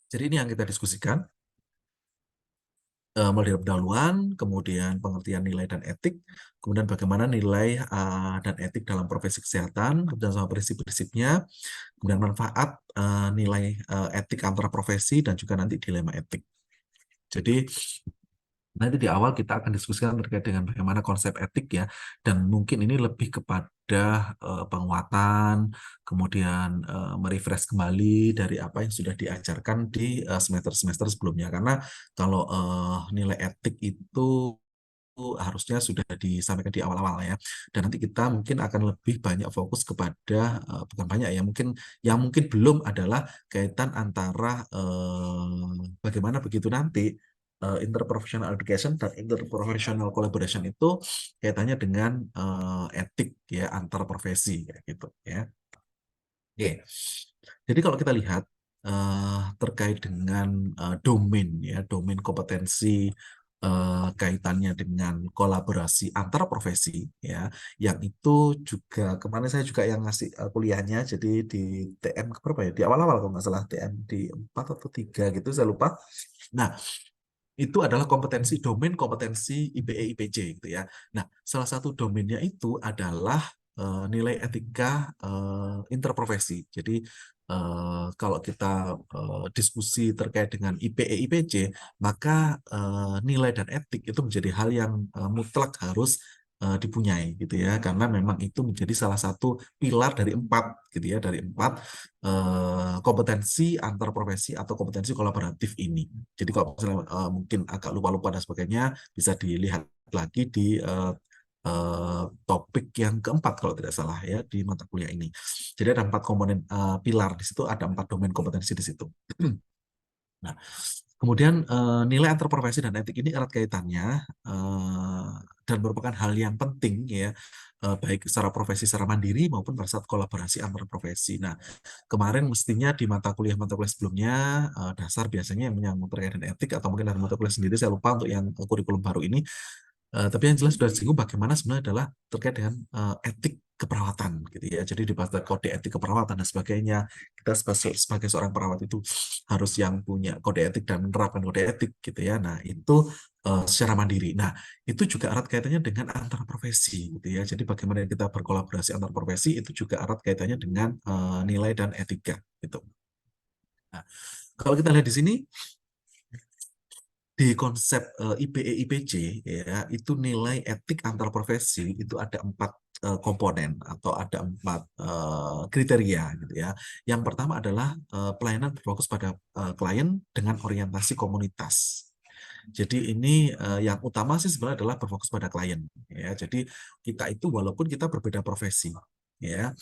Jadi ini yang kita diskusikan, mulai dari pendahuluan, kemudian pengertian nilai dan etik, kemudian bagaimana nilai dan etik dalam profesi kesehatan, dan sama prinsip-prinsipnya, kemudian manfaat nilai etik antar profesi, dan juga nanti dilema etik. Jadi nanti di awal kita akan diskusikan terkait dengan bagaimana konsep etik ya, dan mungkin ini lebih kepada penguatan, kemudian merefresh kembali dari apa yang sudah diajarkan di semester-semester sebelumnya. Karena kalau nilai etik itu harusnya sudah disampaikan di awal-awal ya. Dan nanti kita mungkin akan lebih banyak fokus kepada bukan banyak ya, mungkin yang mungkin belum adalah kaitan antara bagaimana begitu nanti interprofessional education dan interprofessional collaboration itu kaitannya dengan etik ya antar profesi kayak gitu ya. Oke. Jadi kalau kita lihat terkait dengan domain ya, domain kompetensi kaitannya dengan kolaborasi antar profesi ya, yang itu juga kemarin saya juga yang ngasih kuliahnya, jadi di TM berapa ya? Di awal-awal kalau nggak salah TM di 4 atau 3 gitu, saya lupa. Nah, itu adalah kompetensi domain kompetensi IPE IPJ gitu ya. Nah, salah satu domainnya itu adalah nilai etika interprofesi. Jadi kalau kita diskusi terkait dengan IPE IPJ, maka nilai dan etik itu menjadi hal yang mutlak harus dipunyai gitu ya, karena memang itu menjadi salah satu pilar dari 4 gitu ya, dari 4 kompetensi antar profesi atau kompetensi kolaboratif ini. Jadi kalau misalnya mungkin agak lupa-lupa dan sebagainya, bisa dilihat lagi di topik yang keempat kalau tidak salah ya di mata kuliah ini. Jadi ada 4 komponen pilar di situ, ada 4 domain kompetensi di situ. Nah, kemudian nilai antar profesi dan etik ini erat kaitannya dan merupakan hal yang penting ya, baik secara profesi secara mandiri maupun pada saat kolaborasi antar profesi. Nah, kemarin mestinya di mata kuliah sebelumnya dasar biasanya yang menyangkut terkait dengan etik, atau mungkin ada mata kuliah sendiri, saya lupa untuk yang kurikulum baru ini. Tapi yang jelas sudah disinggung bagaimana sebenarnya adalah terkait dengan etik keperawatan gitu ya. Jadi di kode etik keperawatan dan sebagainya, kita sebagai seorang perawat itu harus yang punya kode etik dan menerapkan kode etik gitu ya. Nah, itu secara mandiri. Nah, itu juga erat kaitannya dengan antar profesi gitu ya. Jadi bagaimana kita berkolaborasi antar profesi itu juga erat kaitannya dengan nilai dan etika gitu. Nah, kalau kita lihat di sini di konsep IPE IPJ ya, itu nilai etik antar profesi itu ada 4 komponen atau ada 4 kriteria gitu ya. Yang pertama adalah pelayanan berfokus pada klien dengan orientasi komunitas. Jadi ini yang utama sih sebenarnya adalah berfokus pada klien ya. Jadi kita itu walaupun kita berbeda profesi ya,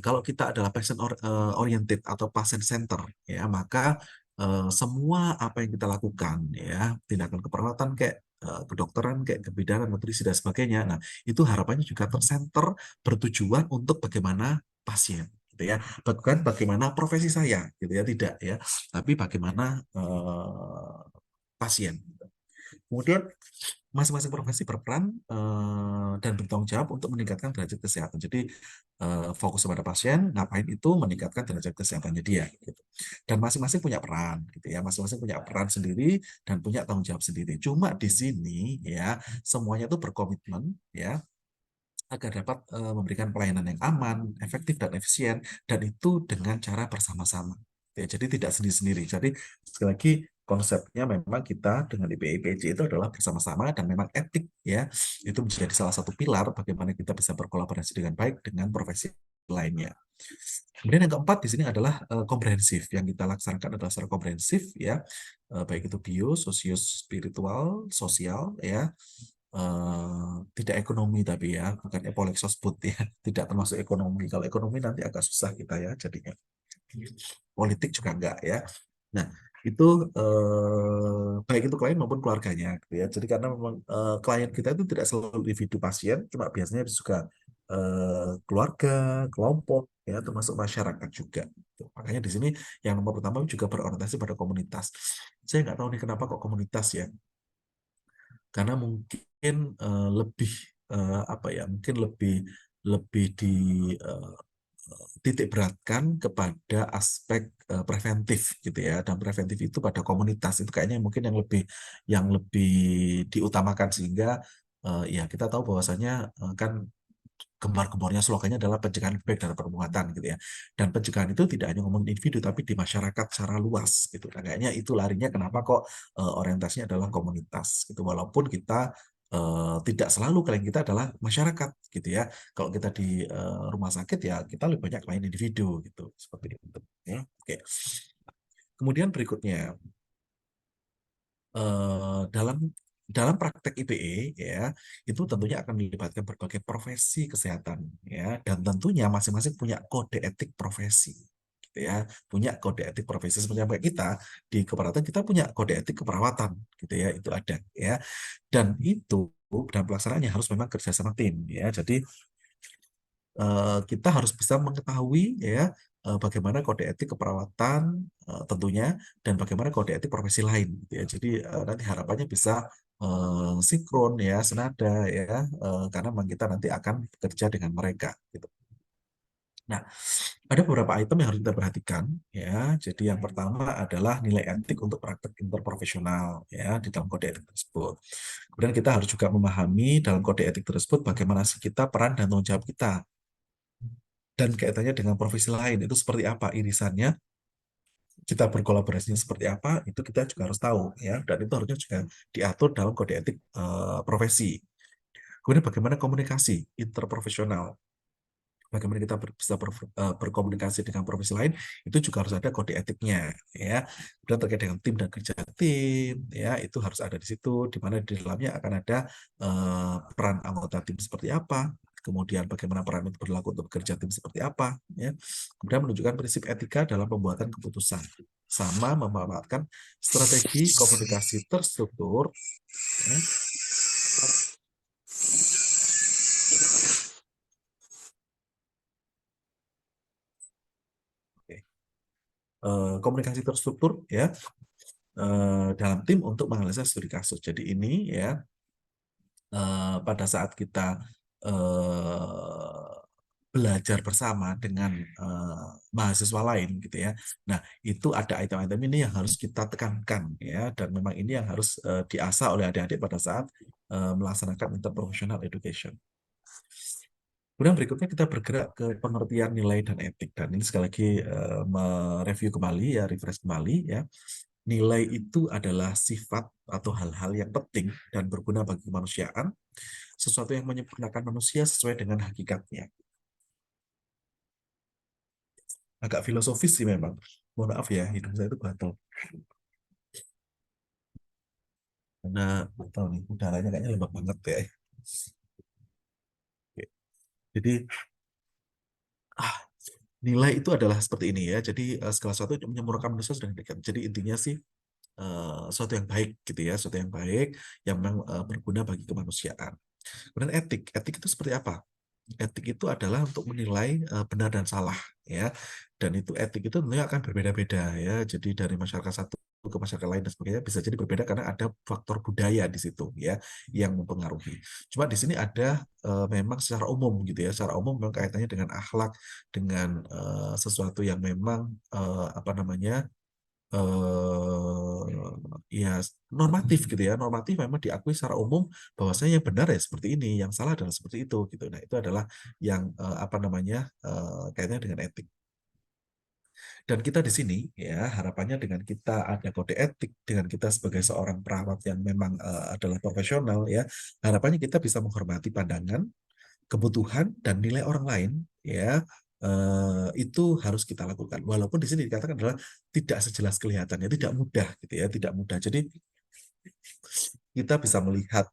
kalau kita adalah patient oriented atau patient center ya, maka semua apa yang kita lakukan ya, tindakan keperawatan kayak kedokteran, kayak kebidanan, nutrisi dan sebagainya, nah itu harapannya juga tercenter, bertujuan untuk bagaimana pasien gitu ya, bukan bagaimana profesi saya gitu ya, tidak ya, tapi bagaimana pasien. Kemudian masing-masing profesi berperan dan bertanggung jawab untuk meningkatkan derajat kesehatan. Jadi fokus kepada pasien, ngapain itu meningkatkan derajat kesehatannya dia. Gitu. Dan masing-masing punya peran, gitu ya. Masing-masing punya peran sendiri dan punya tanggung jawab sendiri. Cuma di sini ya semuanya itu berkomitmen ya agar dapat memberikan pelayanan yang aman, efektif dan efisien, dan itu dengan cara bersama-sama. Ya, jadi tidak sendiri-sendiri. Jadi sekali lagi konsepnya memang kita dengan IPIPJ itu adalah bersama-sama, dan memang etik ya itu menjadi salah satu pilar bagaimana kita bisa berkolaborasi dengan baik dengan profesi lainnya. Kemudian yang keempat di sini adalah komprehensif. Yang kita laksanakan adalah secara komprehensif ya, baik itu bio, sosio, spiritual, sosial ya, tidak ekonomi tapi ya, bukan Epolexosbud ya, tidak termasuk ekonomi. Kalau ekonomi nanti agak susah kita ya jadinya. Politik juga enggak ya. Nah, itu baik itu klien maupun keluarganya gitu ya. Jadi karena memang klien kita itu tidak selalu individu pasien, cuma biasanya juga keluarga, kelompok ya, termasuk masyarakat juga. Gitu. Makanya di sini yang nomor pertama juga berorientasi pada komunitas. Saya nggak tahu nih kenapa kok komunitas ya, karena mungkin lebih apa ya, mungkin lebih lebih di titik beratkan kepada aspek preventif gitu ya, dan preventif itu pada komunitas itu kayaknya mungkin yang lebih diutamakan, sehingga ya kita tahu bahwasanya kan gembar-gembornya slogannya adalah pencegahan lebih baik dari perbuatan gitu ya. Dan pencegahan itu tidak hanya ngomong individu tapi di masyarakat secara luas gitu. Nah, kayaknya itu larinya kenapa kok orientasinya adalah komunitas gitu. Walaupun kita tidak selalu klien kita adalah masyarakat gitu ya. Kalau kita di rumah sakit ya kita lebih banyak klien individu gitu. Seperti itu ya. Oke. Kemudian berikutnya dalam dalam praktek IPE ya itu tentunya akan melibatkan berbagai profesi kesehatan ya, dan tentunya masing-masing punya kode etik profesi gitu ya, punya kode etik profesi seperti apa kita di keperawatan, kita punya kode etik keperawatan gitu ya, itu ada ya, dan itu dan pelaksanaannya harus memang kerja sama tim ya. Jadi kita harus bisa mengetahui ya bagaimana kode etik keperawatan tentunya, dan bagaimana kode etik profesi lain gitu ya. Jadi nanti harapannya bisa sinkron ya, senada ya, karena memang kita nanti akan bekerja dengan mereka gitu. Nah, ada beberapa item yang harus kita perhatikan ya. Jadi yang pertama adalah nilai etik untuk praktek interprofesional ya di dalam kode etik tersebut. Kemudian kita harus juga memahami dalam kode etik tersebut bagaimana sih kita, peran dan tanggung jawab kita, dan kaitannya dengan profesi lain itu seperti apa irisannya, kita berkolaborasinya seperti apa, itu kita juga harus tahu ya, dan itu harusnya juga diatur dalam kode etik profesi. Kemudian bagaimana komunikasi interprofesional, bagaimana kita bisa berkomunikasi dengan profesi lain, itu juga harus ada kode etiknya ya. Kemudian terkait dengan tim dan kerja tim ya, itu harus ada di situ, di mana di dalamnya akan ada peran anggota tim seperti apa, kemudian bagaimana peran itu berlaku untuk bekerja tim seperti apa ya. Kemudian menunjukkan prinsip etika dalam pembuatan keputusan, sama memanfaatkan strategi komunikasi terstruktur ya. Oke. Komunikasi terstruktur ya dalam tim untuk menganalisa studi kasus. Jadi ini ya pada saat kita eh, belajar bersama dengan mahasiswa lain gitu ya. Nah, itu ada item-item ini yang harus kita tekankan ya, dan memang ini yang harus diasah oleh adik-adik pada saat melaksanakan interprofessional education. Kemudian berikutnya kita bergerak ke pengertian nilai dan etik, dan ini sekali lagi mereview kembali ya, refresh kembali ya. Nilai itu adalah sifat atau hal-hal yang penting dan berguna bagi kemanusiaan, sesuatu yang menyempurnakan manusia sesuai dengan hakikatnya. Agak filosofis sih memang. Mohon maaf ya, hidung saya itu gatal. Karena tahu nih, udaranya kayaknya lembab banget ya. Oke. Jadi ah, nilai itu adalah seperti ini ya. Jadi segala sesuatu yang menyempurnakan manusia sudah diberikan. Jadi intinya sih sesuatu yang baik gitu ya, sesuatu yang baik yang memang berguna bagi kemanusiaan. Kemudian etik, etik itu seperti apa? Etik itu adalah untuk menilai benar dan salah ya, dan itu etik itu tentunya akan berbeda-beda ya, jadi dari masyarakat satu ke masyarakat lain dan sebagainya bisa jadi berbeda karena ada faktor budaya di situ ya yang mempengaruhi. Cuma di sini ada memang secara umum gitu ya, secara umum memang kaitannya dengan akhlak, dengan sesuatu yang memang apa namanya ya normatif gitu ya, normatif memang diakui secara umum bahwasanya yang benar ya seperti ini, yang salah adalah seperti itu gitu. Nah itu adalah yang apa namanya kaitannya dengan etik. Dan kita di sini ya harapannya dengan kita ada kode etik, dengan kita sebagai seorang perawat yang memang adalah profesional ya, harapannya kita bisa menghormati pandangan, kebutuhan dan nilai orang lain ya, itu harus kita lakukan. Walaupun di sini dikatakan adalah tidak sejelas kelihatannya, tidak mudah gitu ya, tidak mudah. Jadi kita bisa melihat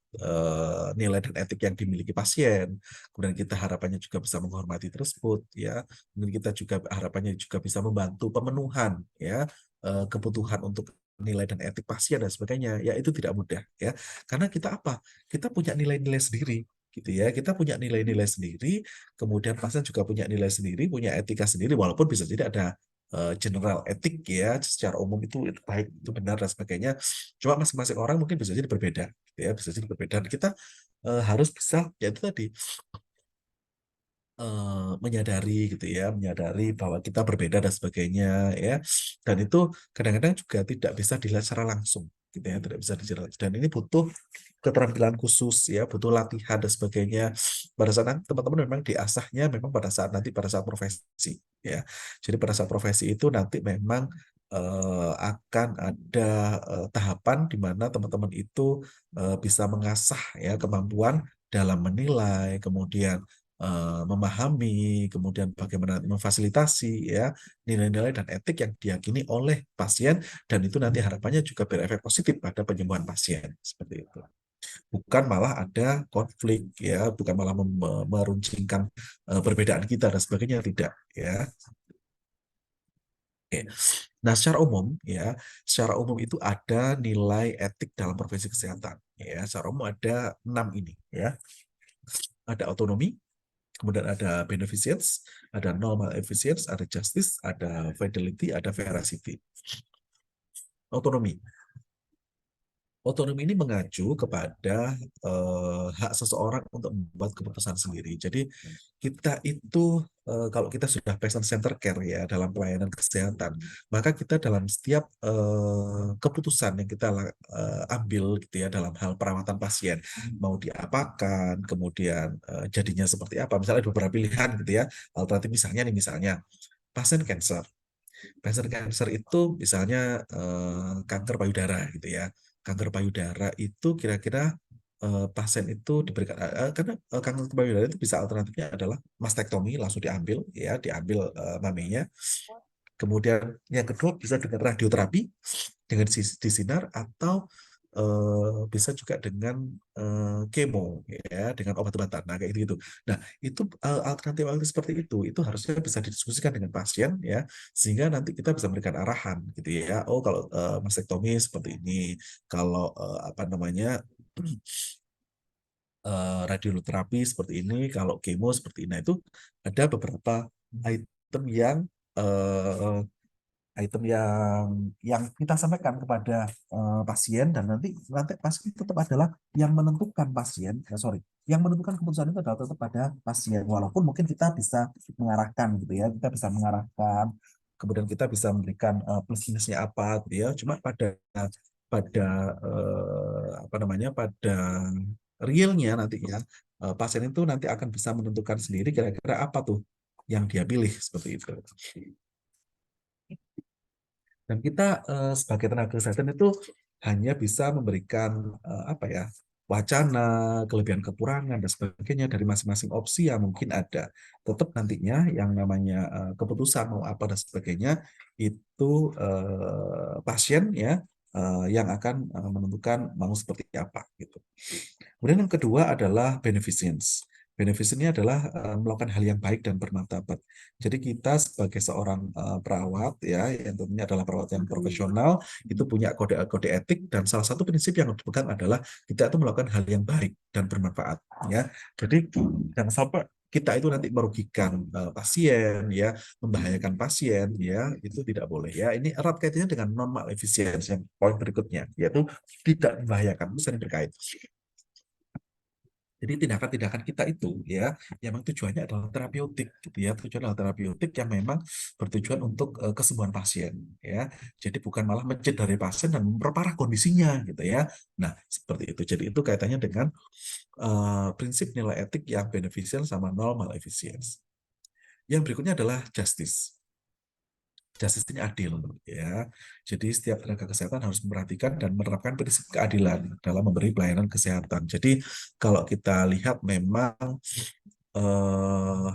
nilai dan etik yang dimiliki pasien, kemudian kita harapannya juga bisa menghormati tersebut ya, kemudian kita juga harapannya juga bisa membantu pemenuhan ya kebutuhan untuk nilai dan etik pasien dan sebagainya, ya itu tidak mudah ya, karena kita apa, kita punya nilai-nilai sendiri gitu ya, kita punya nilai-nilai sendiri, kemudian pasien juga punya nilai sendiri, punya etika sendiri, walaupun bisa jadi ada general etik ya secara umum itu baik, itu benar dan sebagainya, cuma masing-masing orang mungkin bisa jadi berbeda gitu ya, bisa jadi berbeda, dan kita harus bisa ya itu tadi menyadari gitu ya, menyadari bahwa kita berbeda dan sebagainya ya. Dan itu kadang-kadang juga tidak bisa dilihat secara langsung gitu ya, tidak bisa dilihat. Dan ini butuh keterampilan khusus ya, butuh latihan dan sebagainya. Pada saat nanti teman-teman memang diasahnya memang pada saat profesi ya. Jadi pada saat profesi itu nanti memang akan ada tahapan di mana teman-teman itu bisa mengasah ya kemampuan dalam menilai, kemudian memahami, kemudian bagaimana memfasilitasi ya nilai-nilai dan etik yang diyakini oleh pasien, dan itu nanti harapannya juga berefek positif pada penyembuhan pasien seperti itu. Bukan malah ada konflik ya, bukan malah meruncingkan perbedaan kita dan sebagainya, tidak ya. Oke. Nah, secara umum itu ada nilai etik dalam profesi kesehatan ya. Secara umum ada 6 ini ya. Ada autonomi, kemudian ada beneficence, ada normal efficiency, ada justice, ada fidelity, ada veracity. Otonomi. Otonomi ini mengacu kepada hak seseorang untuk membuat keputusan sendiri. Jadi kita itu kalau kita sudah patient center care ya dalam pelayanan kesehatan, maka kita dalam setiap keputusan yang kita ambil gitu ya dalam hal perawatan pasien, mau diapakan, kemudian jadinya seperti apa. Misalnya ada beberapa pilihan gitu ya. Alternatif misalnya pasien cancer. Cancer cancer itu misalnya kanker payudara gitu ya. Kanker payudara itu kira-kira pasien itu diberikan karena kanker payudara itu bisa alternatifnya adalah mastektomi langsung diambil ya, diambil maminya. Kemudian yang kedua bisa dengan radioterapi, dengan disinar, atau bisa juga dengan kemo ya, dengan obat-obatan. Nah, kayak gitu. Nah, itu alternatif seperti itu harusnya bisa didiskusikan dengan pasien ya, sehingga nanti kita bisa memberikan arahan gitu ya. Oh, kalau mastektomi seperti ini, kalau apa namanya radioterapi seperti ini, kalau kemo seperti ini. Nah, itu ada beberapa item yang eh, item yang kita sampaikan kepada pasien, dan nanti nanti pasien tetap adalah yang menentukan yang menentukan keputusan itu adalah tetap pada pasien, walaupun mungkin kita bisa mengarahkan gitu ya, kita bisa mengarahkan, kemudian kita bisa memberikan plus minusnya apa gitu ya, cuma pada pada apa namanya pada realnya nantinya pasien itu nanti akan bisa menentukan sendiri kira-kira apa tuh yang dia pilih seperti itu. Dan kita sebagai tenaga kesehatan itu hanya bisa memberikan apa ya, wacana, kelebihan kekurangan dan sebagainya dari masing-masing opsi yang mungkin ada. Tetap nantinya yang namanya keputusan mau apa dan sebagainya itu pasien ya yang akan menentukan mau seperti apa gitu. Kemudian yang kedua adalah beneficence. Beneficence ini adalah melakukan hal yang baik dan bermartabat. Jadi kita sebagai seorang perawat ya, yang tentunya adalah perawat yang profesional, itu punya kode-kode etik, dan salah satu prinsip yang dipegang adalah kita itu melakukan hal yang baik dan bermanfaat ya. Jadi jangan sampai kita itu nanti merugikan pasien ya, membahayakan pasien ya, itu tidak boleh ya. Ini erat kaitannya dengan normal efisiensi yang poin berikutnya, yaitu tidak membahayakan, itu sering berkait. Jadi tindakan-tindakan kita itu ya, yang memang tujuannya adalah terapeutik gitu ya, tujuan adalah terapeutik yang memang bertujuan untuk kesembuhan pasien ya. Jadi bukan malah mencederai pasien dan memperparah kondisinya gitu ya. Nah, seperti itu. Jadi itu kaitannya dengan prinsip nilai etik yang beneficial sama normal efficiency. Yang berikutnya adalah justice. Justice ini adil ya. Jadi setiap tenaga kesehatan harus memperhatikan dan menerapkan prinsip keadilan dalam memberi pelayanan kesehatan. Jadi kalau kita lihat memang eh,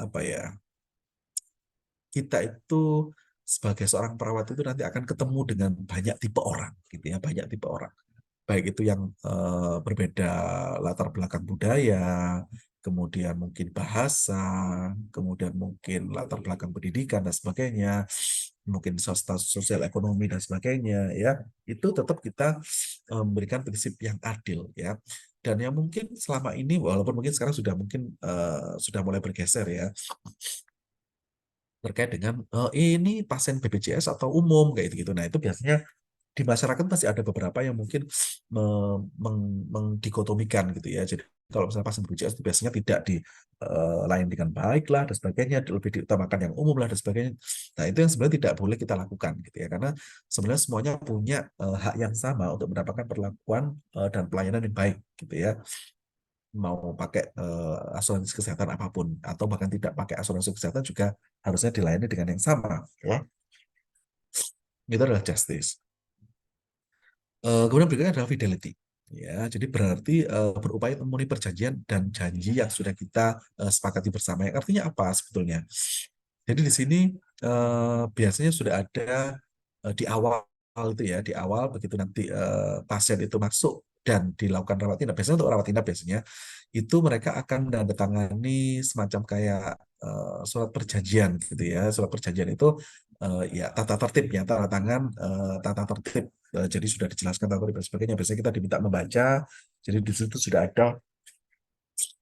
apa ya, kita itu sebagai seorang perawat itu nanti akan ketemu dengan banyak tipe orang gitu ya, banyak tipe orang. Baik itu yang berbeda latar belakang budaya, kemudian mungkin bahasa, kemudian mungkin latar belakang pendidikan dan sebagainya, mungkin sosial ekonomi dan sebagainya ya, itu tetap kita memberikan prinsip yang adil ya. Dan yang mungkin selama ini, walaupun mungkin sekarang sudah mungkin sudah mulai bergeser ya, terkait dengan ini pasien BPJS atau umum kayak gitu. Nah, itu biasanya di masyarakat masih ada beberapa yang mungkin mendikotomikan gitu ya. Jadi kalau misalnya pasien BPJS itu biasanya tidak dilayani dengan baik lah dan sebagainya, lebih diutamakan yang umum lah dan sebagainya. Nah itu yang sebenarnya tidak boleh kita lakukan gitu ya, karena sebenarnya semuanya punya hak yang sama untuk mendapatkan perlakuan dan pelayanan yang baik gitu ya. Mau pakai asuransi kesehatan apapun atau bahkan tidak pakai asuransi kesehatan juga harusnya dilayani dengan yang sama ya. Itu adalah justice. Kemudian berikutnya adalah fidelity. Ya, jadi berarti berupaya memenuhi perjanjian dan janji yang sudah kita sepakati bersama. Yang artinya apa sebetulnya? Jadi di sini biasanya sudah ada di awal itu ya, di awal begitu nanti pasien itu masuk dan dilakukan rawat inap. Biasanya untuk rawat inap biasanya itu mereka akan menandatangani semacam kayak surat perjanjian gitu ya. Surat perjanjian itu ya tata tertib ya, tanda tangan tata tertib. Jadi sudah dijelaskan tata tertib dan sebagainya. Biasanya kita diminta membaca. Jadi di situ sudah ada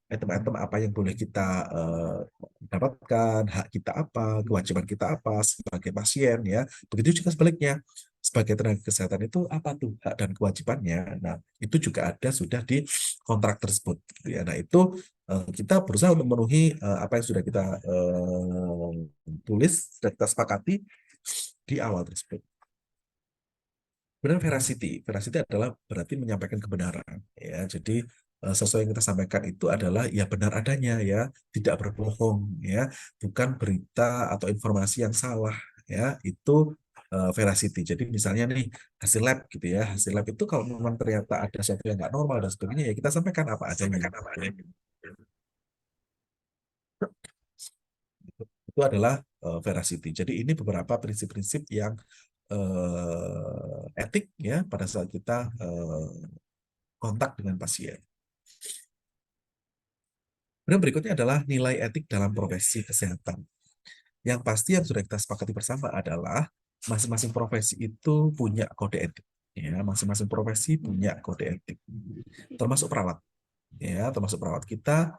item-item apa yang boleh kita dapatkan, hak kita apa, kewajiban kita apa sebagai pasien ya. Begitu juga sebaliknya. Sebagai tenaga kesehatan itu apa tuh hak dan kewajibannya. Nah, itu juga ada sudah di kontrak tersebut gitu ya. Nah, itu kita berusaha untuk memenuhi apa yang sudah kita tulis, sudah kita sepakati di awal tersebut. Kemudian veracity. Veracity adalah berarti menyampaikan kebenaran. Ya, jadi sesuai yang kita sampaikan itu adalah ya benar adanya ya, tidak berbohong ya, bukan berita atau informasi yang salah ya. Itu veracity. Jadi misalnya nih hasil lab gitu ya, hasil lab itu kalau memang ternyata ada sesuatu yang nggak normal dan sebagainya ya kita sampaikan apa adanya. Itu adalah veracity. Jadi ini beberapa prinsip-prinsip yang etik ya pada saat kita kontak dengan pasien. Kemudian berikutnya adalah nilai etik dalam profesi kesehatan. Yang pasti yang sudah kita sepakati bersama adalah masing-masing profesi itu punya kode etik. Ya, masing-masing profesi punya kode etik. Termasuk perawat. Ya, termasuk perawat kita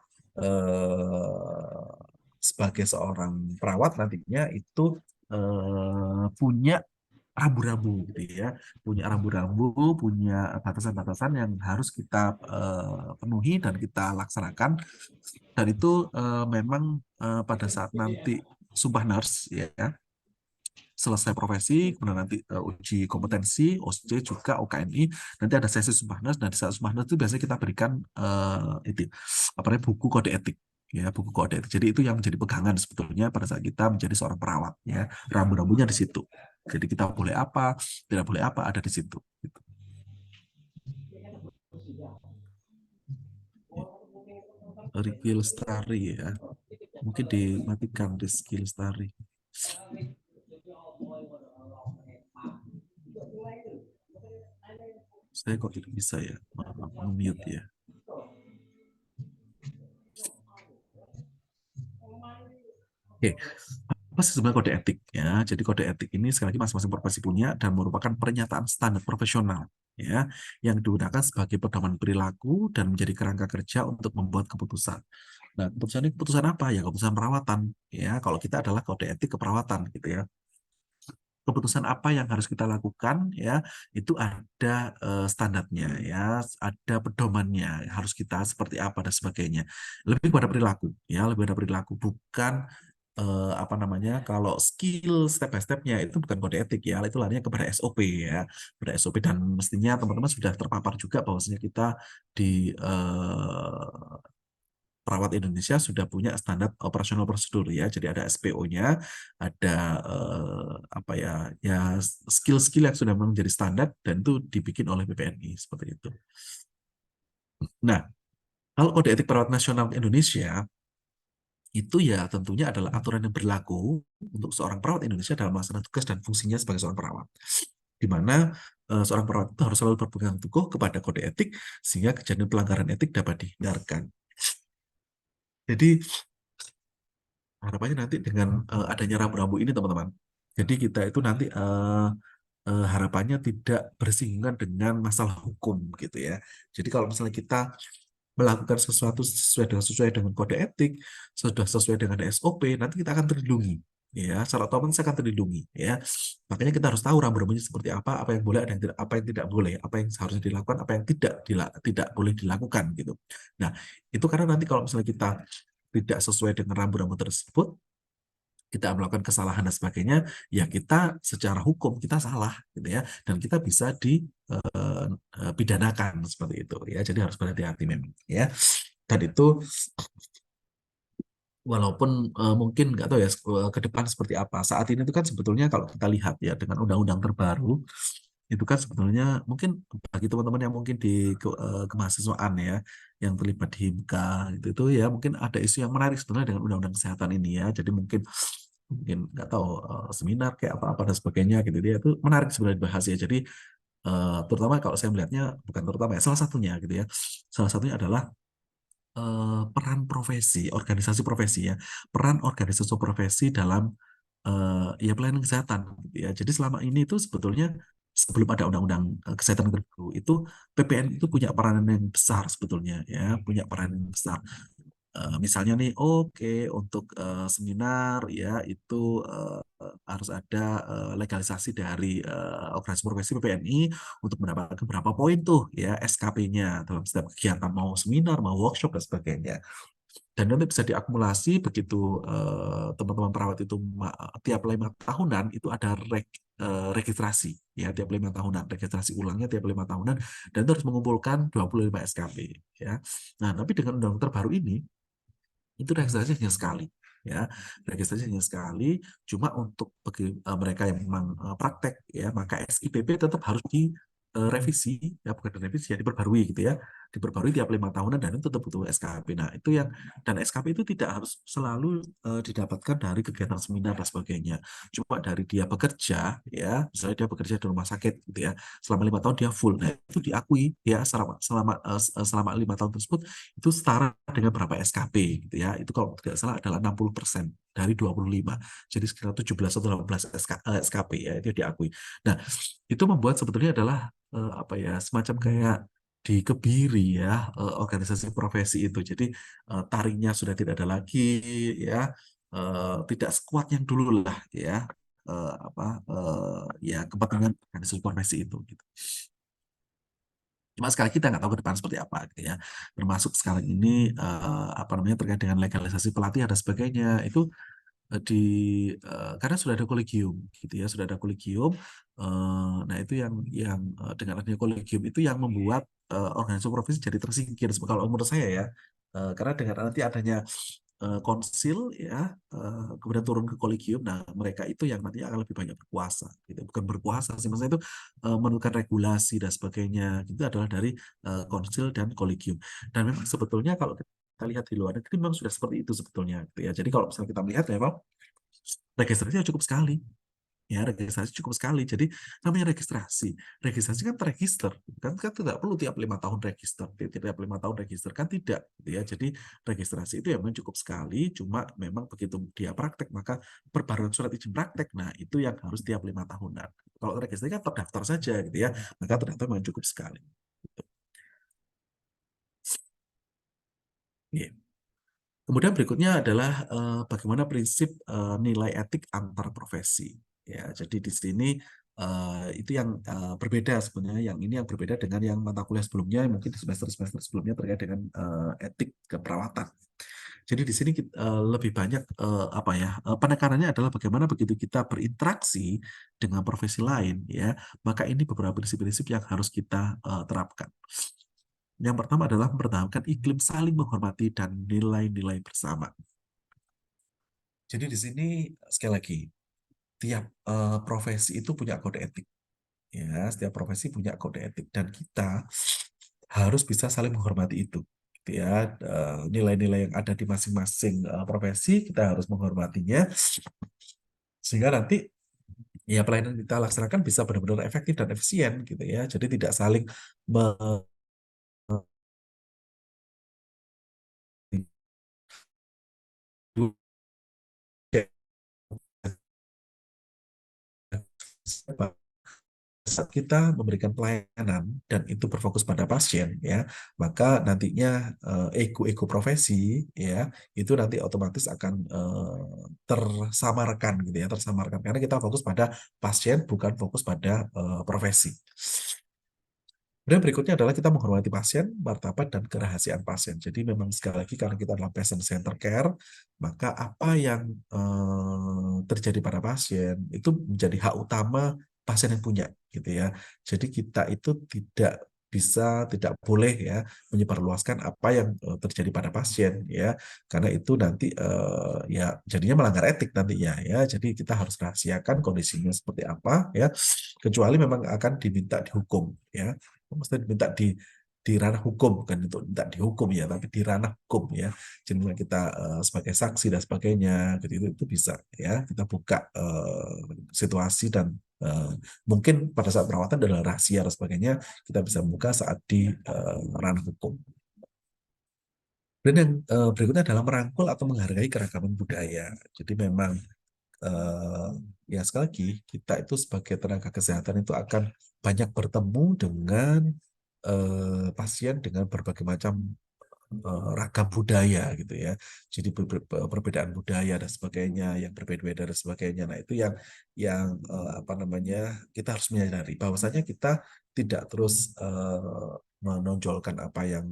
sebagai seorang perawat nantinya itu punya rambu-rambu gitu ya, punya rambu-rambu, punya batasan-batasan yang harus kita penuhi dan kita laksanakan. Dan itu memang pada saat nanti sumpah nurse ya selesai profesi, kemudian nanti uji kompetensi, OSCE juga OKNI, nanti ada sesi sumpah nurse, dan di saat sumpah nurse itu biasanya kita berikan itu apa namanya buku kode etik ya, buku kode etik. Jadi itu yang menjadi pegangan sebetulnya pada saat kita menjadi seorang perawat ya, rambu-rambunya di situ. Jadi kita boleh apa, tidak boleh apa ada di situ. Gitu. Rizky Lestari ya, mungkin dimatikan Rizky Lestari. Saya kok tidak bisa ya, mute ya. Oke, apa sih sebenarnya kode etik ya? Jadi kode etik ini sekali lagi masing-masing profesi punya dan merupakan pernyataan standar profesional ya yang digunakan sebagai pedoman perilaku dan menjadi kerangka kerja untuk membuat keputusan. Nah, keputusan ini keputusan apa ya? Keputusan perawatan ya. Kalau kita adalah kode etik keperawatan gitu ya. Keputusan apa yang harus kita lakukan ya itu ada standarnya ya, ada pedomannya, harus kita seperti apa dan sebagainya. Lebih pada perilaku ya, lebih pada perilaku, bukan apa namanya, kalau skill step by stepnya itu bukan kode etik ya, itu larinya kepada SOP ya, pada SOP. Dan mestinya teman-teman sudah terpapar juga bahwasanya kita di perawat Indonesia sudah punya standar operasional prosedur ya. Jadi ada SPO-nya, ada apa ya, ya skill-skill yang sudah menjadi standar dan itu dibikin oleh BPNI seperti itu. Nah, kalau kode etik perawat nasional Indonesia itu ya tentunya adalah aturan yang berlaku untuk seorang perawat Indonesia dalam melaksanakan tugas dan fungsinya sebagai seorang perawat. Di mana seorang perawat itu harus selalu berpegang teguh kepada kode etik sehingga kejadian pelanggaran etik dapat dihindarkan. Jadi harapannya nanti dengan adanya rambu-rambu ini teman-teman, jadi kita itu nanti harapannya tidak bersinggungan dengan masalah hukum gitu ya. Jadi kalau misalnya kita melakukan sesuatu sesuai dengan kode etik, sudah sesuai dengan SOP, nanti kita akan terlindungi. ya secara otomatis akan terlindungi, ya. Makanya kita harus tahu rambu-rambunya seperti apa yang boleh, ada yang tidak, apa yang tidak boleh, apa yang seharusnya dilakukan, apa yang tidak boleh dilakukan gitu. Nah, itu karena nanti kalau misalnya kita tidak sesuai dengan rambu-rambu tersebut, kita melakukan kesalahan dan sebagainya, ya kita secara hukum kita salah gitu ya, dan kita bisa dipidanakan seperti itu ya. Jadi harus berhati-hati memang ya. Dan itu walaupun mungkin nggak tahu ya ke depan seperti apa. Saat ini itu kan sebetulnya kalau kita lihat ya dengan undang-undang terbaru itu kan sebetulnya mungkin bagi teman-teman yang mungkin di kemahasiswaan ya, yang terlibat di HIMKA itu ya, mungkin ada isu yang menarik sebenarnya dengan undang-undang kesehatan ini ya. Jadi mungkin mungkin nggak tahu seminar kayak apa-apa dan sebagainya gitu dia, itu menarik sebenarnya dibahas ya. Jadi terutama kalau saya melihatnya, bukan terutama ya, salah satunya gitu ya, salah satunya adalah peran profesi, organisasi profesi ya, peran organisasi profesi dalam ya pelayanan kesehatan gitu ya. Jadi selama ini itu sebetulnya sebelum ada undang-undang kesehatan terbaru itu, PPN itu punya peranan yang besar sebetulnya ya, punya peranan yang besar. Misalnya nih, oke, untuk seminar ya itu harus ada legalisasi dari organisasi profesi PPNI untuk mendapatkan berapa poin tuh ya SKP-nya dalam setiap kegiatan, mau seminar, mau workshop dan sebagainya. Dan nanti bisa diakumulasi begitu teman-teman perawat itu tiap 5 tahunan itu ada registrasi ya, tiap 5 tahunan registrasi ulangnya tiap 5 tahunan, dan itu harus mengumpulkan 25 SKP ya. Nah, tapi dengan undang terbaru ini itu registrasinya hanya sekali ya, registrasinya hanya sekali. Cuma untuk bagi mereka yang memang praktek ya, maka SIPP tetap harus direvisi ya, bukan direvisi ya, diperbarui gitu ya, diperbarui tiap 5 tahunan, dan itu tetap butuh SKP. Nah itu yang, dan SKP itu tidak harus selalu didapatkan dari kegiatan seminar dan sebagainya, cuma dari dia bekerja ya, misalnya dia bekerja di rumah sakit gitu ya, selama 5 tahun dia full, nah itu diakui ya, selama 5 tahun tersebut itu setara dengan berapa SKP gitu ya. Itu kalau tidak salah adalah 60% dari 25. Jadi sekitar 17 atau 18 SKP ya, itu diakui. Nah, itu membuat sebetulnya adalah apa ya, semacam kayak dikebiri ya organisasi profesi itu. Jadi taringnya sudah tidak ada lagi ya, tidak sekuat yang dulu lah ya, ya kepentingan organisasi profesi itu gitu. Cuma sekali kita nggak tahu ke depan seperti apa gitu ya. Termasuk sekarang ini apa namanya, terkait dengan legalisasi pelatihan dan sebagainya itu karena sudah ada kolegium gitu ya, sudah ada kolegium. Nah itu yang dengan adanya kolegium itu yang membuat organisasi profesi jadi tersingkir kalau menurut saya ya. Karena dengan nanti adanya konsil ya, kemudian turun ke kolegium, nah mereka itu yang nanti akan lebih banyak berkuasa gitu. Bukan berkuasa sih, maksudnya itu menentukan regulasi dan sebagainya itu adalah dari konsil dan kolegium. Dan memang sebetulnya kalau kita lihat di luar negeri memang sudah seperti itu sebetulnya gitu ya. Jadi kalau misalnya kita melihat memang registrasinya cukup sekali ya, registrasi cukup sekali. Jadi namanya registrasi, registrasi kan terregister kan tidak perlu tiap 5 tahun register, tiap 5 tahun register kan tidak gitu ya. Jadi registrasi itu ya memang cukup sekali, cuma memang begitu dia praktek maka perbaruan surat izin praktek, nah itu yang harus tiap 5 tahunan. Kalau registrasi kan terdaftar saja gitu ya, maka ternyata memang cukup sekali gitu. Iya. Kemudian berikutnya adalah bagaimana prinsip nilai etik antar profesi. Ya, jadi di sini itu yang berbeda sebenarnya. Yang ini yang berbeda dengan yang mata kuliah sebelumnya, mungkin di semester-semester sebelumnya terkait dengan etik keperawatan. Jadi di sini lebih banyak apa ya, penekanannya adalah bagaimana begitu kita berinteraksi dengan profesi lain, ya, maka ini beberapa prinsip-prinsip yang harus kita terapkan. Yang pertama adalah mempertahankan iklim saling menghormati dan nilai-nilai bersama. Jadi di sini sekali lagi, tiap profesi itu punya kode etik. Ya, setiap profesi punya kode etik dan kita harus bisa saling menghormati itu. Gitu ya, nilai-nilai yang ada di masing-masing profesi kita harus menghormatinya, sehingga nanti ya pelayanan kita laksanakan bisa benar-benar efektif dan efisien gitu ya. Jadi tidak saling saat kita memberikan pelayanan dan itu berfokus pada pasien, ya, maka nantinya ego-ego profesi, ya, itu nanti otomatis akan tersamarkan, gitu ya, tersamarkan karena kita fokus pada pasien, bukan fokus pada profesi. Dan berikutnya adalah kita menghormati pasien, martabat, dan kerahasiaan pasien. Jadi memang sekali lagi karena kita adalah patient center care, maka apa yang terjadi pada pasien itu menjadi hak utama pasien yang punya, gitu ya. Jadi kita itu tidak boleh ya menyebarluaskan apa yang terjadi pada pasien, ya, karena itu nanti ya jadinya melanggar etik nantinya, ya. Jadi kita harus rahasiakan kondisinya seperti apa, ya, kecuali memang akan diminta dihukum, ya, mesti diminta di ranah hukum, kan, untuk minta dihukum, ya, tapi di ranah hukum, ya. Jadi kita sebagai saksi dan sebagainya, gitu, itu bisa, ya, kita buka situasi dan mungkin pada saat perawatan adalah rahasia dan sebagainya, kita bisa buka saat di ranah hukum. Dan yang berikutnya adalah merangkul atau menghargai keragaman budaya. Jadi memang eh, ya sekali lagi kita itu sebagai tenaga kesehatan itu akan banyak bertemu dengan pasien dengan berbagai macam ragam budaya, gitu ya. Jadi perbedaan budaya dan sebagainya yang berbeda-beda dan sebagainya. Nah, itu yang apa namanya, kita harus menyadari bahwasanya kita tidak terus menonjolkan apa yang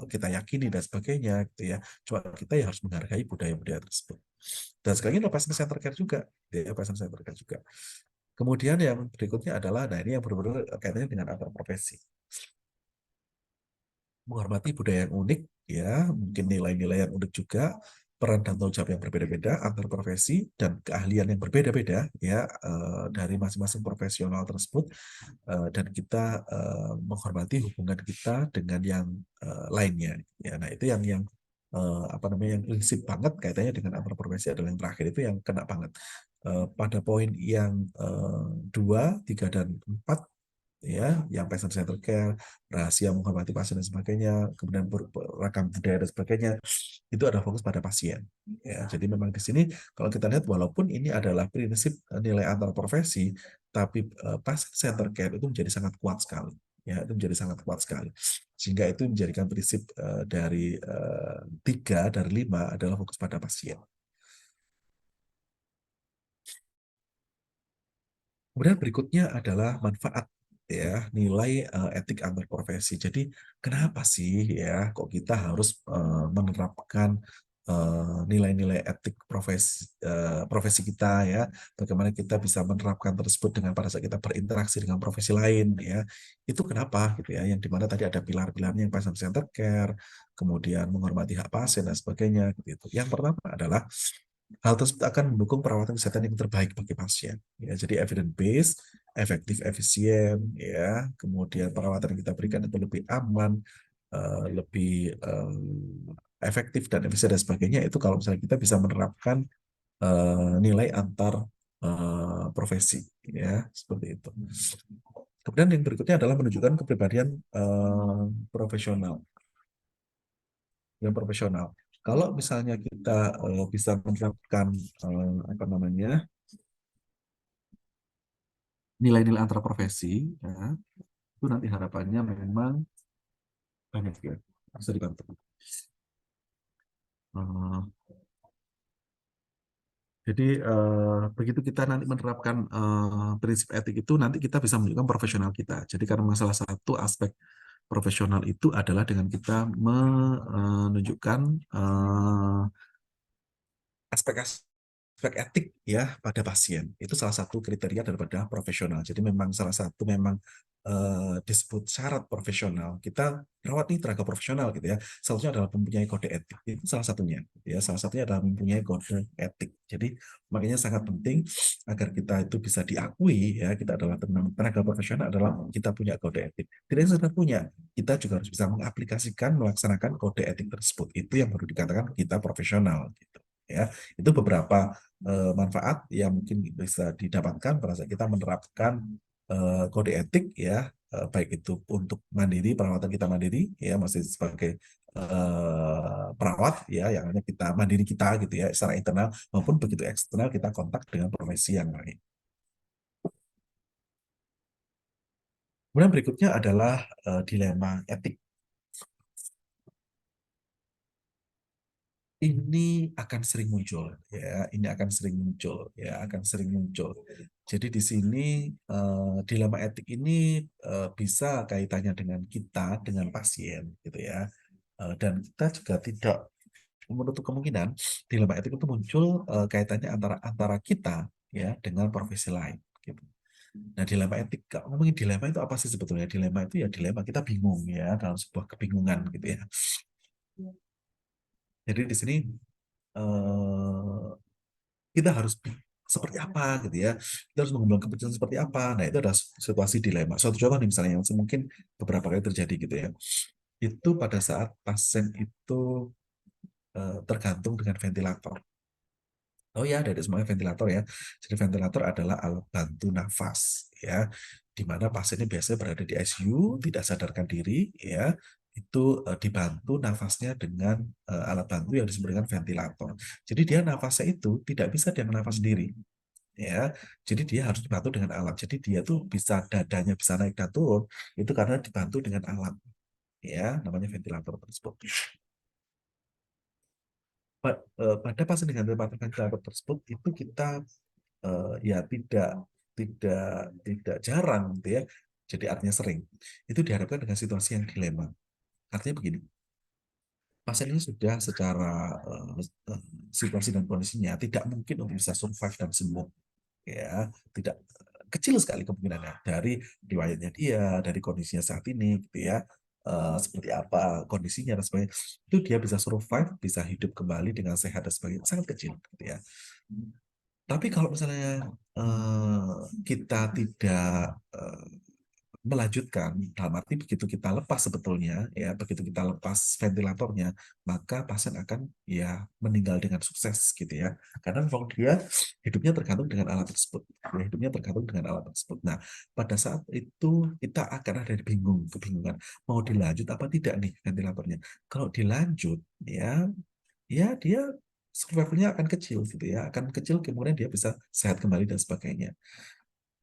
kita yakini dan sebagainya, gitu ya. Cuma kita ya harus menghargai budaya-budaya tersebut. Dan sekali lagi patient center care juga, ya, patient center care juga. Kemudian yang berikutnya adalah, nah ini yang benar-benar kaitannya dengan antar profesi. Menghormati budaya yang unik, ya, mungkin nilai-nilai yang unik juga, peran dan tanggung jawab yang berbeda-beda antar profesi dan keahlian yang berbeda-beda, ya, dari masing-masing profesional tersebut, dan kita menghormati hubungan kita dengan yang lainnya, ya. Nah, itu yang apa namanya, yang prinsip banget kaitannya dengan antar profesi adalah yang terakhir itu yang kena banget. Pada poin yang 2, 3, dan 4, ya, yang patient center care, rahasia menghormati pasien dan sebagainya, kemudian beragam budaya dan sebagainya, itu ada fokus pada pasien, ya. Jadi memang di sini kalau kita lihat walaupun ini adalah prinsip nilai antar profesi, tapi patient center care itu menjadi sangat kuat sekali, ya, itu menjadi sangat kuat sekali, sehingga itu menjadikan prinsip dari 3 dari 5 adalah fokus pada pasien. Kemudian berikutnya adalah manfaat, ya, nilai etik antar profesi. Jadi kenapa sih, ya, kok kita harus menerapkan nilai-nilai etik profesi kita, ya, bagaimana kita bisa menerapkan tersebut dengan pada saat kita berinteraksi dengan profesi lain, ya, itu kenapa, gitu ya, yang dimana tadi ada pilar-pilarnya yang patient center care, kemudian menghormati hak pasien dan sebagainya, gitu. Yang pertama adalah hal tersebut akan mendukung perawatan kesehatan yang terbaik bagi pasien. Ya, jadi evidence based, efektif, efisien, ya. Kemudian perawatan yang kita berikan itu lebih aman, lebih efektif dan efisien dan sebagainya. Itu kalau misalnya kita bisa menerapkan nilai antar profesi, ya, seperti itu. Kemudian yang berikutnya adalah menunjukkan kepribadian profesional. Yang profesional. Kalau misalnya kita bisa menerapkan apa namanya, nilai-nilai antar profesi, ya, itu nanti harapannya memang banyak, ya, bisa dibantu. Jadi begitu kita nanti menerapkan prinsip etik itu, nanti kita bisa menunjukkan profesional kita. Jadi karena salah satu aspek profesional itu adalah dengan kita menunjukkan aspek etik, ya, pada pasien. Itu salah satu kriteria daripada profesional. Jadi memang salah satu memang disebut syarat profesional. Kita merawat nih tenaga profesional, gitu ya. Salah satunya adalah mempunyai kode etik. Itu salah satunya, ya. Salah satunya adalah mempunyai kode etik. Jadi makanya sangat penting agar kita itu bisa diakui, ya, kita adalah tenaga profesional adalah kita punya kode etik. Tidak hanya punya, kita juga harus bisa mengaplikasikan, melaksanakan kode etik tersebut. Itu yang baru dikatakan kita profesional, gitu, ya. Itu beberapa manfaat yang mungkin bisa didapatkan pada saat kita menerapkan kode etik, ya, baik itu untuk mandiri, perawatan kita mandiri, ya, masih sebagai perawat, ya, yang hanya kita mandiri kita, gitu ya, secara internal, maupun begitu eksternal kita kontak dengan profesi yang lain. Kemudian berikutnya adalah dilema etik. Ini akan sering muncul, ya. Ini akan sering muncul, ya, akan sering muncul. Jadi di sini dilema etik ini bisa kaitannya dengan kita, dengan pasien, gitu ya. Dan kita juga tidak menutup kemungkinan dilema etik itu muncul kaitannya antara antara kita, ya, dengan profesi lain, gitu. Nah, dilema etik, kalau ngomongin dilema itu apa sih sebetulnya? Dilema itu ya dilema, kita bingung ya dalam sebuah kebingungan gitu ya. Jadi di sini eh, kita harus seperti apa gitu ya. Kita harus mengambil keputusan seperti apa. Nah, itu adalah situasi dilema. Suatu contoh nih misalnya yang mungkin beberapa kali terjadi gitu ya. Itu pada saat pasien itu tergantung dengan ventilator. Oh ya, dari semuanya ventilator ya. Jadi ventilator adalah alat bantu nafas ya, di mana pasiennya biasanya berada di ICU, tidak sadarkan diri ya. Itu dibantu nafasnya dengan alat bantu yang disebut dengan ventilator. Jadi dia nafasnya itu tidak bisa dia menafas sendiri ya. Jadi dia harus dibantu dengan alat. Jadi dia tuh bisa dadanya bisa naik dan turun itu karena dibantu dengan alat ya, namanya ventilator tersebut. Pada pasien dengan ventilator tersebut itu kita ya tidak tidak jarang gitu ya. Jadi artinya sering. Itu dihadapkan dengan situasi yang dilema. Artinya begini, pasien ini sudah secara eh, situasi dan kondisinya tidak mungkin untuk bisa survive dan sembuh. Ya, tidak, kecil sekali kemungkinannya dari riwayatnya dia, dari kondisinya saat ini gitu ya. Seperti apa kondisinya dan sebagainya. Itu dia bisa survive, bisa hidup kembali dengan sehat dan sebagainya. Sangat kecil gitu ya. Tapi kalau misalnya kita tidak melanjutkan, dalam arti begitu kita lepas sebetulnya, ya begitu kita lepas ventilatornya, maka pasien akan ya meninggal dengan sukses gitu ya. Karena memang dia hidupnya tergantung dengan alat tersebut, ya, hidupnya tergantung dengan alat tersebut. Nah, pada saat itu kita akan ada bingung, kebingungan, mau dilanjut apa tidak nih ventilatornya. Kalau dilanjut, ya dia survival-nya akan kecil gitu ya, akan kecil kemudian dia bisa sehat kembali dan sebagainya.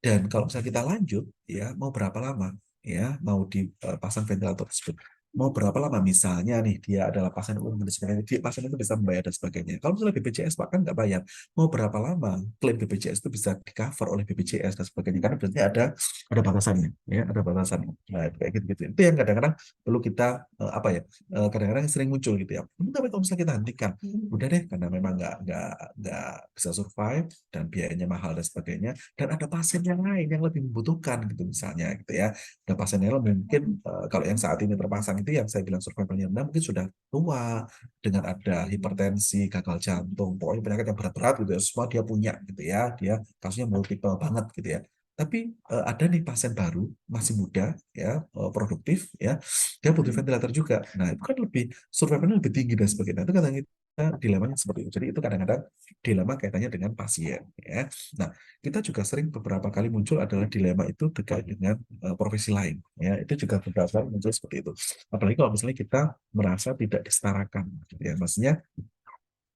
Dan kalau misalnya kita lanjut, ya mau berapa lama, ya mau dipasang ventilator tersebut, mau berapa lama misalnya nih dia adalah pasien umum dan sebagainya, pasien itu bisa membayar dan sebagainya. Kalau misalnya BPJS bahkan nggak bayar, mau berapa lama klaim BPJS itu bisa di cover oleh BPJS dan sebagainya, karena berarti ada batasannya, ya ada batasannya. Nah kayak gitu-gitu. Itu yang kadang-kadang perlu kita apa ya, kadang-kadang sering muncul gitu ya. Tapi kalau misalnya kita hentikan, udah deh karena memang nggak bisa survive dan biayanya mahal dan sebagainya, dan ada pasien yang lain yang lebih membutuhkan gitu misalnya gitu ya. Ada pasien yang mungkin kalau yang saat ini terpasang itu yang saya bilang survivalnya rendah mungkin sudah tua dengan ada hipertensi, gagal jantung, pokoknya penyakit yang berat-berat gitu ya, semua dia punya gitu ya, dia kasusnya multiple banget gitu ya. Tapi ada nih pasien baru, masih muda, ya, produktif, ya, dia butuh ventilator juga. Nah itu kan lebih survivalnya lebih tinggi dan sebagainya. Itu kadang kita dilemanya seperti itu. Jadi itu kadang-kadang dilema kaitannya dengan pasien, ya. Nah, kita juga sering beberapa kali muncul adalah dilema itu terkait dengan profesi lain, ya. Itu juga beberapa kali muncul seperti itu. Apalagi kalau misalnya kita merasa tidak disetarakan, gitu ya. Maksudnya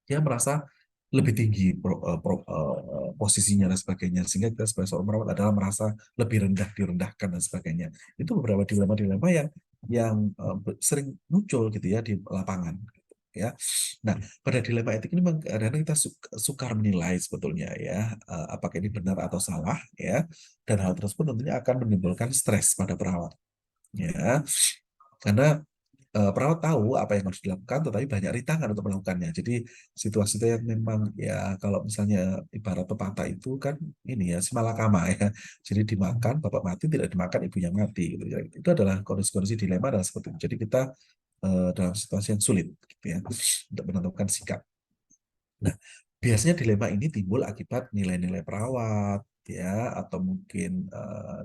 dia merasa lebih tinggi posisinya dan sebagainya, sehingga kita sebagai seorang perawat adalah merasa lebih rendah, direndahkan dan sebagainya. Itu beberapa dilema-dilema yang sering muncul gitu ya di lapangan, ya. Nah, pada dilema etik ini kadang-kadang kita sukar menilai sebetulnya ya, apakah ini benar atau salah ya, dan hal tersebut tentunya akan menimbulkan stres pada perawat ya, karena perawat tahu apa yang harus dilakukan, tetapi banyak rintangan untuk melakukannya. Jadi situasi itu yang memang ya kalau misalnya ibarat pepatah itu kan ini ya si malakama ya. Jadi dimakan bapak mati, tidak dimakan ibunya mati gitu ya. Itu adalah kondisi-kondisi dilema adalah seperti itu. Jadi kita dalam situasi yang sulit gitu ya untuk menentukan sikap. Nah, biasanya dilema ini timbul akibat nilai-nilai perawat, ya, atau mungkin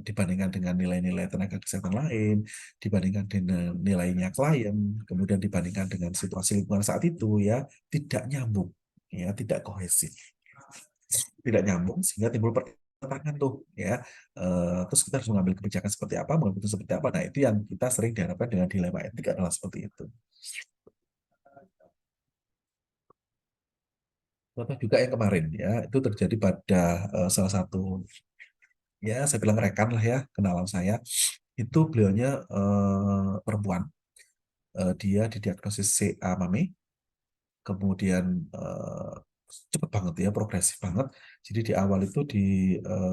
dibandingkan dengan nilai-nilai tenaga kesehatan lain, dibandingkan dengan nilainya klien, kemudian dibandingkan dengan situasi lingkungan saat itu, ya, tidak nyambung, ya, tidak kohesif, tidak nyambung, sehingga timbul pertentangan tuh, ya. Terus kita harus mengambil kebijakan seperti apa, mengambil keputusan seperti apa. Nah, itu yang kita sering dihadapkan dengan dilema etik adalah seperti itu. Contoh juga yang kemarin ya, itu terjadi pada salah satu, ya saya bilang rekan lah ya, kenalan saya, itu beliaunya perempuan. Dia didiagnosis CA mame, kemudian cepet banget ya, progresif banget. Jadi di awal itu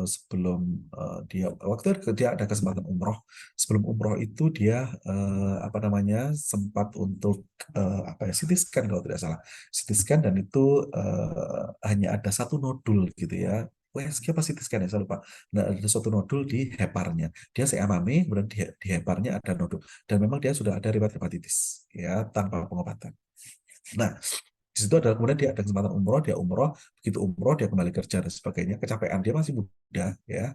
sebelum dia waktu itu dia ada kesempatan umroh. Sebelum umroh itu dia apa namanya sempat untuk apa ya, CT scan kalau tidak salah, CT scan, dan itu hanya ada satu nodul gitu ya. USG apa CT scan ya, saya lupa. Nah, ada satu nodul di heparnya. Dia seamame, kemudian di heparnya ada nodul. Dan memang dia sudah ada riwayat hepatitis ya tanpa pengobatan. Nah, di situ adalah kemudian dia ada kesempatan umroh, dia umroh, begitu umroh dia kembali kerja dan sebagainya. Kecapean dia masih muda ya,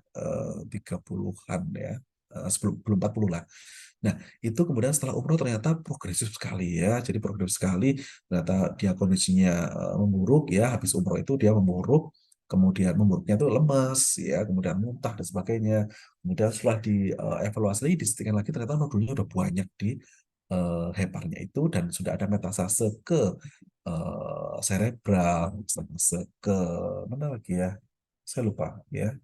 30-an ya, sebelum belum 40 lah. Nah, itu kemudian setelah umroh ternyata progresif sekali ya. Jadi progresif sekali, ternyata dia kondisinya memburuk ya. Habis umroh itu dia memburuk, kemudian memburuknya itu lemas ya, kemudian muntah dan sebagainya. Kemudian setelah dievaluasi lagi, disetikan lagi, ternyata nodulnya udah banyak di heparnya itu, dan sudah ada metastase ke cerebral, metastase ke mana lagi ya? Saya lupa ya.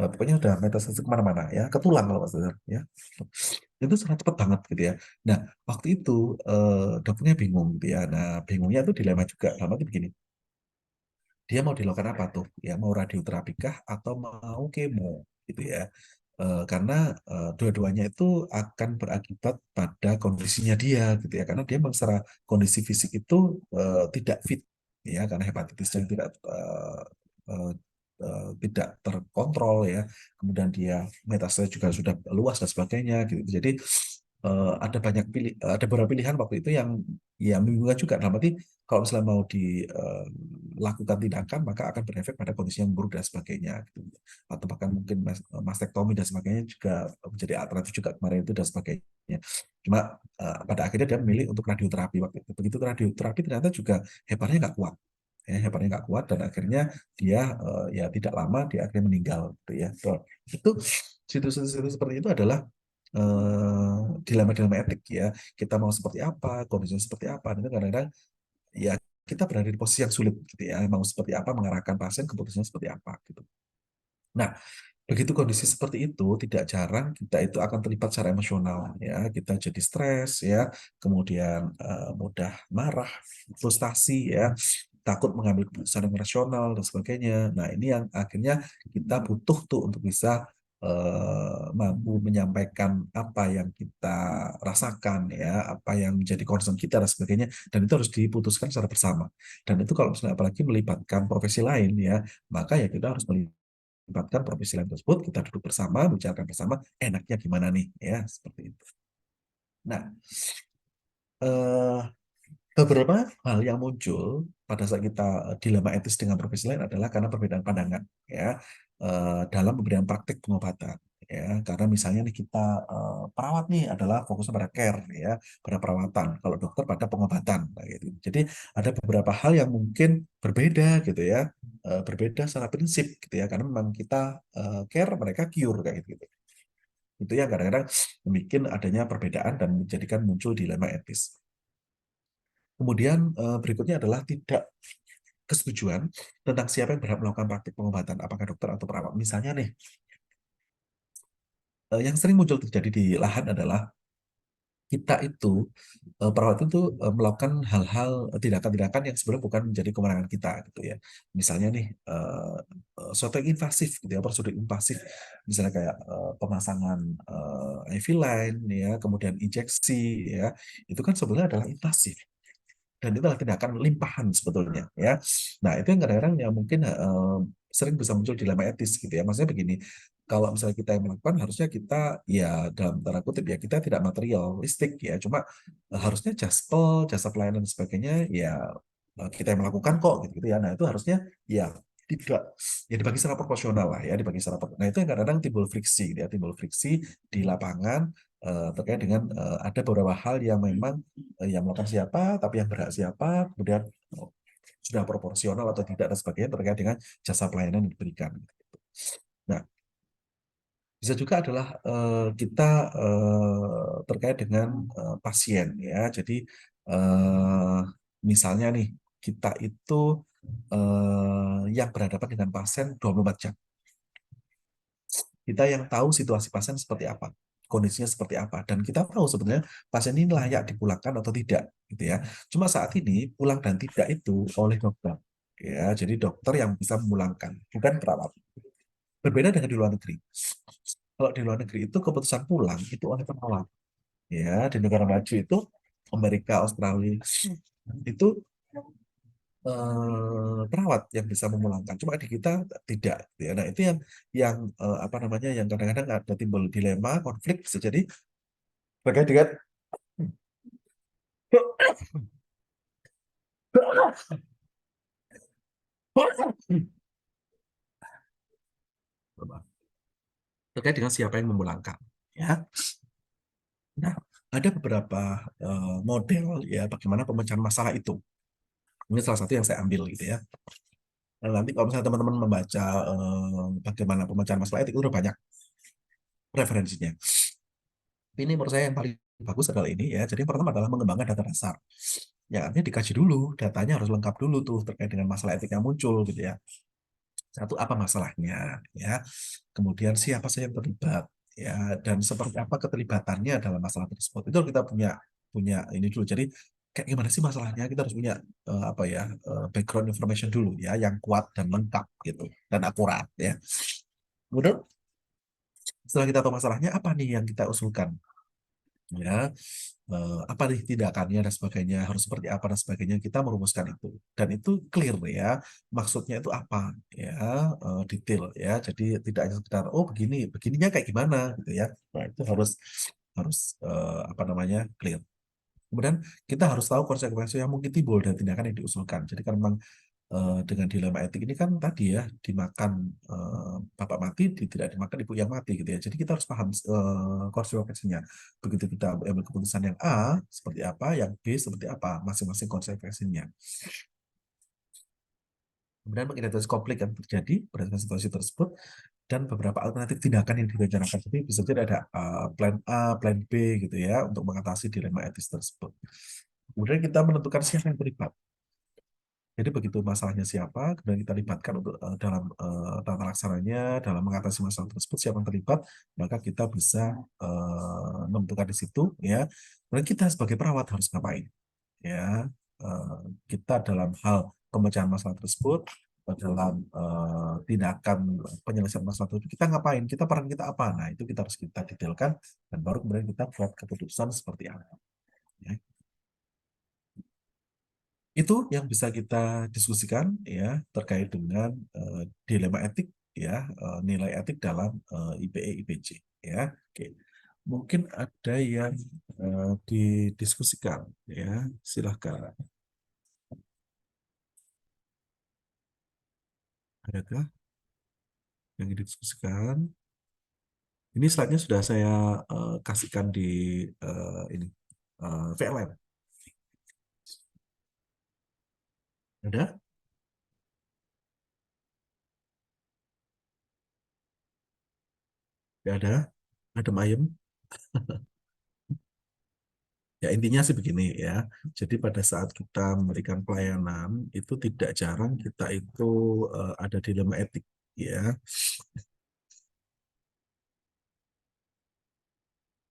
Pokoknya udah metastase kemana-mana ya, ke tulang kalau nggak salah ya. Itu sangat cepat banget gitu ya. Nah, waktu itu dokternya bingung gitu ya. Nah, bingungnya itu dilema juga. Dalam arti begini, dia mau dilakukan apa tuh? Ya, mau radioterapi kah atau mau kemo gitu ya. Karena dua-duanya itu akan berakibat pada kondisinya dia gitu ya. Karena dia memang secara kondisi fisik itu tidak fit ya, karena hepatitis yang eh, tidak terkontrol ya. Kemudian dia metastase juga sudah luas dan sebagainya gitu. Jadi ada beberapa pilihan waktu itu yang ya membingungkan juga. Dalam arti kalau misalnya mau dilakukan tindakan, maka akan berefek pada kondisi yang buruk dan sebagainya gitu. Atau bahkan mungkin mastektomi dan sebagainya juga menjadi alternatif juga kemarin itu dan sebagainya. Cuma pada akhirnya dia memilih untuk radioterapi waktu itu. Begitu radioterapi ternyata juga heparnya nggak kuat. Ya, heparnya nggak kuat, dan akhirnya dia ya tidak lama dia akhirnya meninggal gitu ya. So, itu situs-situs seperti itu adalah dilema-dilema etik ya. Kita mau seperti apa, kondisinya seperti apa. Dan itu kadang-kadang ya kita berada di posisi yang sulit gitu ya. Mau seperti apa, mengarahkan pasien ke posisinya seperti apa gitu. Nah, begitu kondisi seperti itu, tidak jarang kita itu akan terlibat secara emosional ya. Kita jadi stres ya, kemudian mudah marah, frustasi ya, takut mengambil keputusan yang rasional dan sebagainya. Nah, ini yang akhirnya kita butuh tuh untuk bisa mampu menyampaikan apa yang kita rasakan ya, apa yang menjadi concern kita dan sebagainya, dan itu harus diputuskan secara bersama. Dan itu kalau misalnya apalagi melibatkan profesi lain ya, maka ya kita harus melibatkan profesi lain tersebut, kita duduk bersama, bicarakan bersama, enaknya gimana nih ya, seperti itu. Nah, eh, beberapa hal yang muncul pada saat kita dilema etis dengan profesi lain adalah karena perbedaan pandangan ya, dalam pemberian praktik pengobatan ya. Karena misalnya nih kita perawat nih adalah fokusnya pada care ya, pada perawatan, kalau dokter pada pengobatan nah, gitu. Jadi ada beberapa hal yang mungkin berbeda gitu ya, berbeda secara prinsip gitu ya, karena memang kita care, mereka cure kayak gitu. Itu yang kadang-kadang bikin adanya perbedaan dan menjadikan muncul dilema etis. Kemudian berikutnya adalah tidak kesetujuan tentang siapa yang berhak melakukan praktik pengobatan, apakah dokter atau perawat. Misalnya nih, yang sering muncul terjadi di lahan adalah kita itu perawat itu melakukan hal-hal tindakan-tindakan yang sebenarnya bukan menjadi kewenangan kita gitu ya. Misalnya nih suatu yang invasif gitu ya, prosedur invasif, misalnya kayak pemasangan IV line ya, kemudian injeksi ya, itu kan sebenarnya adalah invasif, dan itu adalah tindakan limpahan sebetulnya ya. Nah, itu yang kadang-kadang ya mungkin sering bisa muncul dilema etis gitu ya. Maksudnya begini, kalau misalnya kita yang melakukan, harusnya kita ya dalam tanda kutip ya, kita tidak materialistik ya, cuma harusnya jaspel, jasa pelayanan dan sebagainya ya kita yang melakukan kok gitu, gitu ya. Nah, itu harusnya ya tidak, ya dibagi secara proporsional lah ya, dibagi secara proporsional. Nah, itu yang kadang-kadang timbul friksi gitu ya, timbul friksi di lapangan terkait dengan ada beberapa hal yang memang yang melakukan siapa, tapi yang berhak siapa, kemudian sudah proporsional atau tidak dan sebagainya terkait dengan jasa pelayanan yang diberikan. Nah, bisa juga adalah kita terkait dengan pasien ya. Jadi eh, misalnya nih kita itu yang berhadapan dengan pasien 24 jam. Kita yang tahu situasi pasien seperti apa. kondisinya seperti apa, dan kita tahu sebenarnya pasien ini layak dipulangkan atau tidak, gitu ya. Cuma saat ini pulang dan tidak itu oleh dokter, ya. Jadi dokter yang bisa memulangkan, bukan perawat. Berbeda dengan di luar negeri. Kalau di luar negeri itu keputusan pulang itu oleh perawat, ya. Di negara maju itu Amerika, Australia itu perawat yang bisa memulangkan. Cuma di kita tidak, gitu ya. Nah, itu yang apa namanya, yang kadang-kadang ada timbul dilema, konflik bisa jadi terkait dengan terkait dengan siapa yang memulangkan, ya. Nah, ada beberapa model, ya, bagaimana pemecahan masalah itu. Ini salah satu yang saya ambil, gitu ya. Nah, nanti kalau misalnya teman-teman membaca bagaimana pemecahan masalah etik, itu udah banyak referensinya. Ini menurut saya yang paling bagus adalah ini, ya. Jadi yang pertama adalah mengembangkan data dasar. Ya, artinya dikaji dulu, datanya harus lengkap dulu tuh terkait dengan masalah etik yang muncul, gitu ya. Satu, apa masalahnya, ya. Kemudian siapa saja yang terlibat, ya, dan seperti apa keterlibatannya dalam masalah tersebut. Itu kita punya punya ini dulu. Jadi kayak gimana sih masalahnya? Kita harus punya apa ya, background information dulu, ya, yang kuat dan lengkap gitu dan akurat, ya. Kemudian setelah kita tahu masalahnya, apa nih yang kita usulkan, ya, apa nih tindakannya dan sebagainya, harus seperti apa dan sebagainya, kita merumuskan itu, dan itu clear, ya, maksudnya itu apa, ya, detail, ya, jadi tidak hanya sekedar oh begini begininya kayak gimana, gitu ya. Nah, itu harus harus apa namanya, clear. Kemudian kita harus tahu konsekuensi yang mungkin timbul dari tindakan yang diusulkan. Jadi kan memang dengan dilema etik ini kan tadi, ya, dimakan bapak mati, tidak dimakan ibu yang mati, gitu ya. Jadi kita harus paham konsekuensinya. Begitu kita ambil keputusan yang A seperti apa, yang B seperti apa, masing-masing konsekuensinya. Kemudian mengidentifikasi konflik yang terjadi berdasarkan situasi tersebut dan beberapa alternatif tindakan yang direncanakan. Jadi bisa jadi ada plan A, plan B, gitu ya, untuk mengatasi dilema etis tersebut. Kemudian kita menentukan siapa yang terlibat. Jadi begitu masalahnya siapa, kemudian kita libatkan untuk dalam tata laksananya, dalam mengatasi masalah tersebut, siapa yang terlibat, maka kita bisa menentukan di situ, ya. Dan kita sebagai perawat harus ngapain, ya. Eh, kita dalam hal pemecahan masalah tersebut, dalam tindakan penyelesaian masalah tersebut, kita ngapain, kita peran kita apa. Nah, itu kita harus kita detailkan dan baru kemudian kita buat keputusan seperti apa, ya. Itu yang bisa kita diskusikan, ya, terkait dengan dilema etik, ya, nilai etik dalam IPE IPJ, ya. Oke. Mungkin ada yang didiskusikan, ya. Silahkan. Adakah yang didiskusikan? Ini slide-nya sudah saya kasihkan di ini VLM. Ada? Tidak ada? Adem ayem? Ya, intinya sih begini, ya. Jadi pada saat kita memberikan pelayanan itu tidak jarang kita itu ada dilema etik, ya.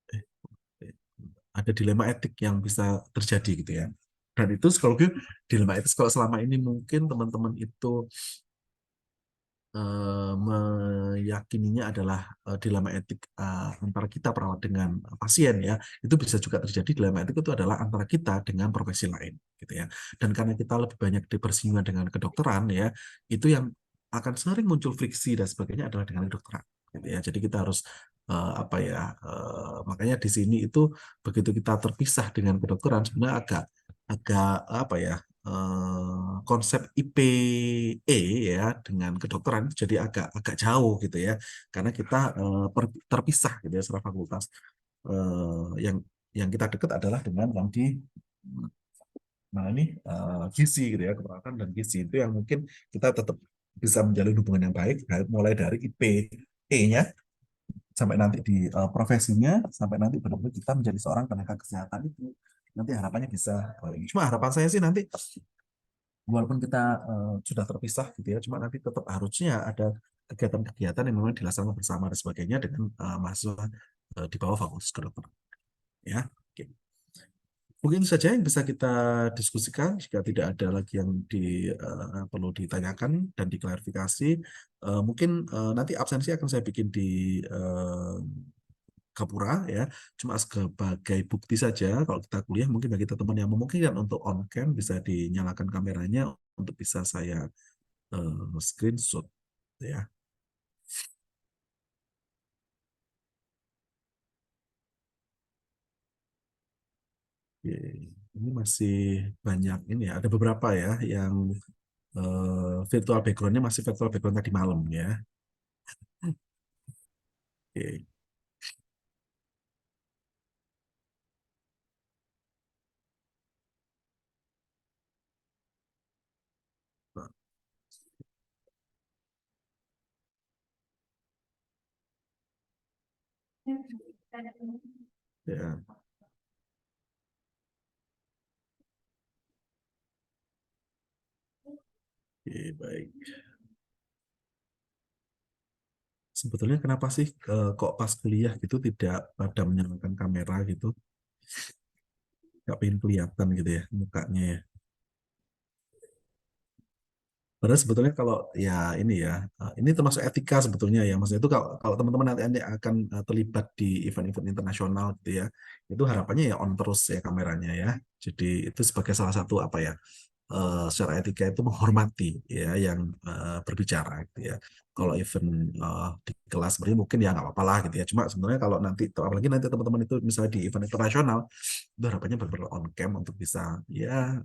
Eh, Ada dilema etik yang bisa terjadi, gitu ya. Dan itu kalau dilema etik, kalau selama ini mungkin teman-teman itu meyakininya adalah dilema etik antara kita perawat dengan pasien, ya, itu bisa juga terjadi dilema etik itu adalah antara kita dengan profesi lain, gitu ya. Dan karena kita lebih banyak bersinggungan dengan kedokteran, ya, itu yang akan sering muncul friksi dan sebagainya adalah dengan kedokteran, gitu ya. Jadi kita harus apa ya, makanya di sini itu begitu kita terpisah dengan kedokteran sebenarnya agak agak apa ya, konsep IPE, ya, dengan kedokteran itu jadi agak agak jauh, gitu ya, karena kita terpisah, gitu ya, secara fakultas. Yang kita dekat adalah dengan yang di nah ini gizi, gitu ya, keperawatan dan gizi itu yang mungkin kita tetap bisa menjalin hubungan yang baik, mulai dari IPE-nya sampai nanti di profesinya, sampai nanti benar-benar kita menjadi seorang tenaga kesehatan itu nanti harapannya bisa cuma harapan saya sih nanti walaupun kita sudah terpisah, gitu ya, cuma nanti tetap harusnya ada kegiatan-kegiatan yang memang dilaksanakan bersama dan sebagainya dengan mahasiswa di bawah Fakultas Kedokteran. Ya, oke. Mungkin itu saja yang bisa kita diskusikan. Jika tidak ada lagi yang perlu ditanyakan dan diklarifikasi, mungkin nanti absensi akan saya bikin di Gapura ya, cuma sebagai bukti saja kalau kita kuliah. Mungkin bagi teman-teman yang memungkinkan untuk on cam bisa dinyalakan kameranya untuk bisa saya screenshot ya. Oke. Ini masih banyak ini ya, ada beberapa ya yang virtual backgroundnya masih virtual background tadi malam ya. Oke. Ya, oke, baik. Sebetulnya kenapa sih kok pas kuliah gitu tidak pada menyalakan kamera gitu? Nggak pengen kelihatan gitu ya mukanya ya. Padahal sebetulnya kalau ya ini ya, ini termasuk etika sebetulnya ya. Maksudnya itu kalau teman-teman nanti akan terlibat di event-event internasional gitu ya, itu harapannya ya on terus ya kameranya ya. Jadi itu sebagai salah satu apa ya, secara etika itu menghormati ya yang berbicara gitu ya. Kalau event di kelas sebenarnya mungkin ya nggak apa-apa lah gitu ya. Cuma sebenarnya kalau nanti, apalagi nanti teman-teman itu misalnya di event internasional, itu harapannya benar-benar on cam untuk bisa ya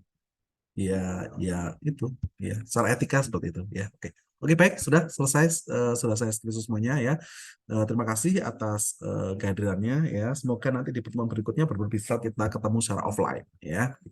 ya ya itu ya secara etika seperti itu ya. Oke, oke, baik, sudah selesai, sudah saya setuju semuanya ya. Terima kasih atas kehadirannya ya, semoga nanti di pertemuan berikutnya bisa kita ketemu secara offline ya.